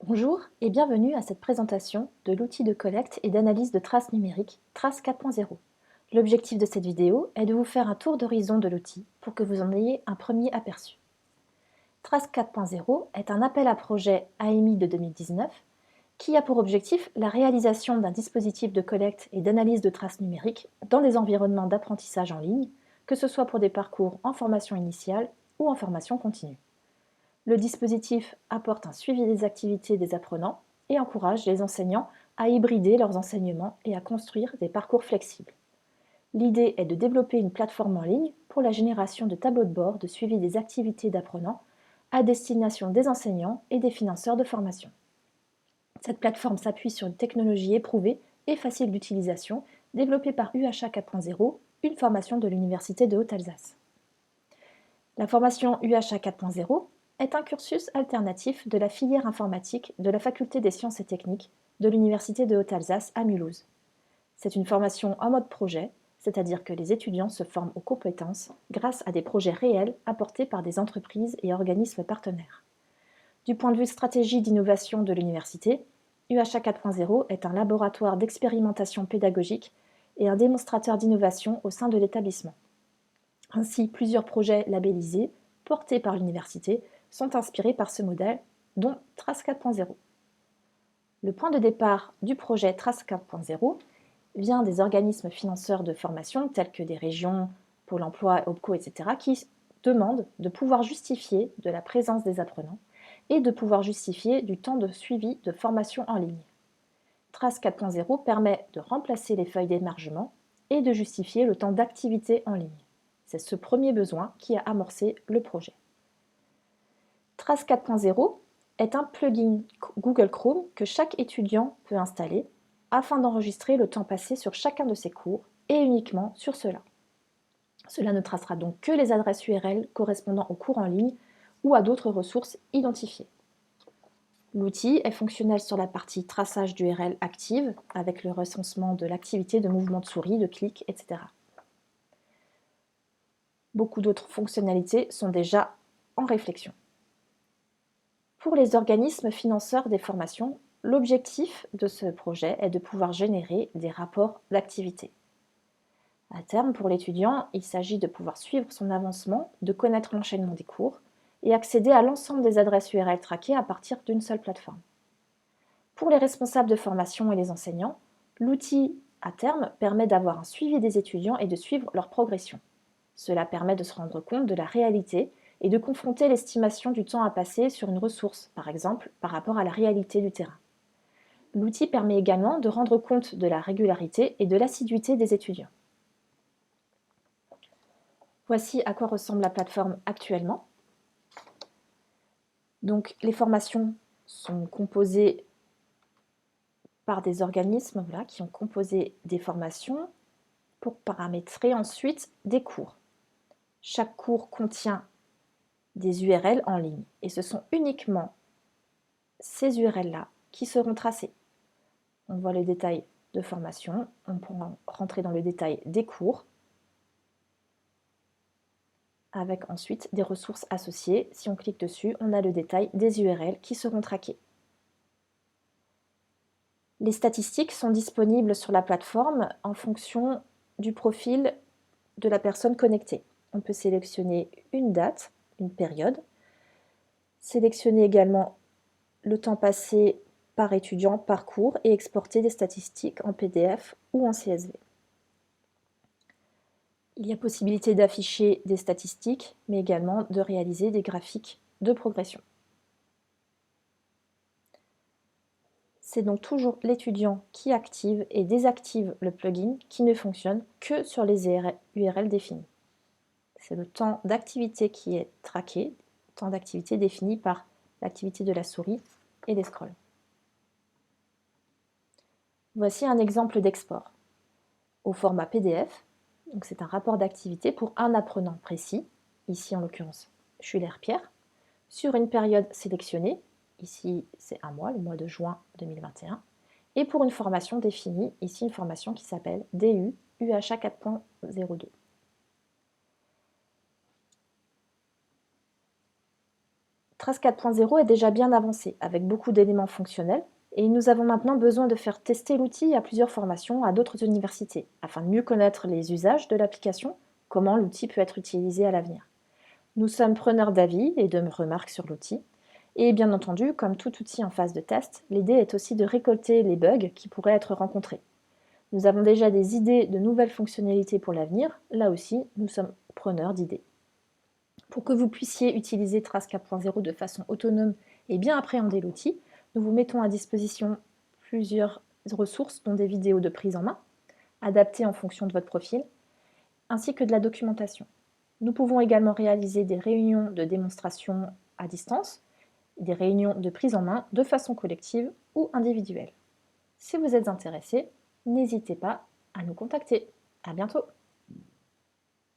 Bonjour et bienvenue à cette présentation de l'outil de collecte et d'analyse de traces numériques Trace 4.0. L'objectif de cette vidéo est de vous faire un tour d'horizon de l'outil pour que vous en ayez un premier aperçu. Trace 4.0 est un appel à projet AMI de 2019 qui a pour objectif la réalisation d'un dispositif de collecte et d'analyse de traces numériques dans des environnements d'apprentissage en ligne, que ce soit pour des parcours en formation initiale ou en formation continue. Le dispositif apporte un suivi des activités des apprenants et encourage les enseignants à hybrider leurs enseignements et à construire des parcours flexibles. L'idée est de développer une plateforme en ligne pour la génération de tableaux de bord de suivi des activités d'apprenants à destination des enseignants et des financeurs de formation. Cette plateforme s'appuie sur une technologie éprouvée et facile d'utilisation développée par UHA 4.0, une formation de l'Université de Haute-Alsace. La formation UHA 4.0 est un cursus alternatif de la filière informatique de la Faculté des sciences et techniques de l'Université de Haute-Alsace à Mulhouse. C'est une formation en mode projet, c'est-à-dire que les étudiants se forment aux compétences grâce à des projets réels apportés par des entreprises et organismes partenaires. Du point de vue stratégie d'innovation de l'université, UHA 4.0 est un laboratoire d'expérimentation pédagogique et un démonstrateur d'innovation au sein de l'établissement. Ainsi, plusieurs projets labellisés, portés par l'université, sont inspirés par ce modèle, dont Trace 4.0. Le point de départ du projet Trace 4.0 vient des organismes financeurs de formation, tels que des régions, Pôle emploi, OPCO, etc., qui demandent de pouvoir justifier de la présence des apprenants et de pouvoir justifier du temps de suivi de formation en ligne. Trace 4.0 permet de remplacer les feuilles d'émargement et de justifier le temps d'activité en ligne. C'est ce premier besoin qui a amorcé le projet. Trace 4.0 est un plugin Google Chrome que chaque étudiant peut installer afin d'enregistrer le temps passé sur chacun de ses cours et uniquement sur cela. Cela ne tracera donc que les adresses URL correspondant aux cours en ligne ou à d'autres ressources identifiées. L'outil est fonctionnel sur la partie traçage d'URL active avec le recensement de l'activité de mouvement de souris, de clic, etc. Beaucoup d'autres fonctionnalités sont déjà en réflexion. Pour les organismes financeurs des formations, l'objectif de ce projet est de pouvoir générer des rapports d'activité. À terme, pour l'étudiant, il s'agit de pouvoir suivre son avancement, de connaître l'enchaînement des cours et accéder à l'ensemble des adresses URL traquées à partir d'une seule plateforme. Pour les responsables de formation et les enseignants, l'outil à terme permet d'avoir un suivi des étudiants et de suivre leur progression. Cela permet de se rendre compte de la réalité et de confronter l'estimation du temps à passer sur une ressource, par exemple par rapport à la réalité du terrain. L'outil permet également de rendre compte de la régularité et de l'assiduité des étudiants. Voici à quoi ressemble la plateforme actuellement. Donc, les formations sont composées par des organismes qui ont composé des formations pour paramétrer ensuite des cours. Chaque cours contient des URL en ligne et ce sont uniquement ces URL-là qui seront tracées. On voit le détail de formation, on pourra rentrer dans le détail des cours avec ensuite des ressources associées. Si on clique dessus, on a le détail des URL qui seront traquées. Les statistiques sont disponibles sur la plateforme en fonction du profil de la personne connectée. On peut sélectionner une date, une période, sélectionner également le temps passé par étudiant, par cours et exporter des statistiques en PDF ou en CSV. Il y a possibilité d'afficher des statistiques, mais également de réaliser des graphiques de progression. C'est donc toujours l'étudiant qui active et désactive le plugin qui ne fonctionne que sur les URL définis. C'est le temps d'activité qui est traqué, temps d'activité défini par l'activité de la souris et des scrolls. Voici un exemple d'export au format PDF. Donc c'est un rapport d'activité pour un apprenant précis, ici en l'occurrence Schuller-Pierre, sur une période sélectionnée, ici c'est un mois, le mois de juin 2021, et pour une formation définie, ici une formation qui s'appelle DU UHA 4.02. Trace 4.0 est déjà bien avancé, avec beaucoup d'éléments fonctionnels, et nous avons maintenant besoin de faire tester l'outil à plusieurs formations à d'autres universités, afin de mieux connaître les usages de l'application, comment l'outil peut être utilisé à l'avenir. Nous sommes preneurs d'avis et de remarques sur l'outil, et bien entendu, comme tout outil en phase de test, l'idée est aussi de récolter les bugs qui pourraient être rencontrés. Nous avons déjà des idées de nouvelles fonctionnalités pour l'avenir, là aussi, nous sommes preneurs d'idées. Pour que vous puissiez utiliser Trace 4.0 de façon autonome et bien appréhender l'outil, nous vous mettons à disposition plusieurs ressources, dont des vidéos de prise en main, adaptées en fonction de votre profil, ainsi que de la documentation. Nous pouvons également réaliser des réunions de démonstration à distance, des réunions de prise en main de façon collective ou individuelle. Si vous êtes intéressé, n'hésitez pas à nous contacter. À bientôt!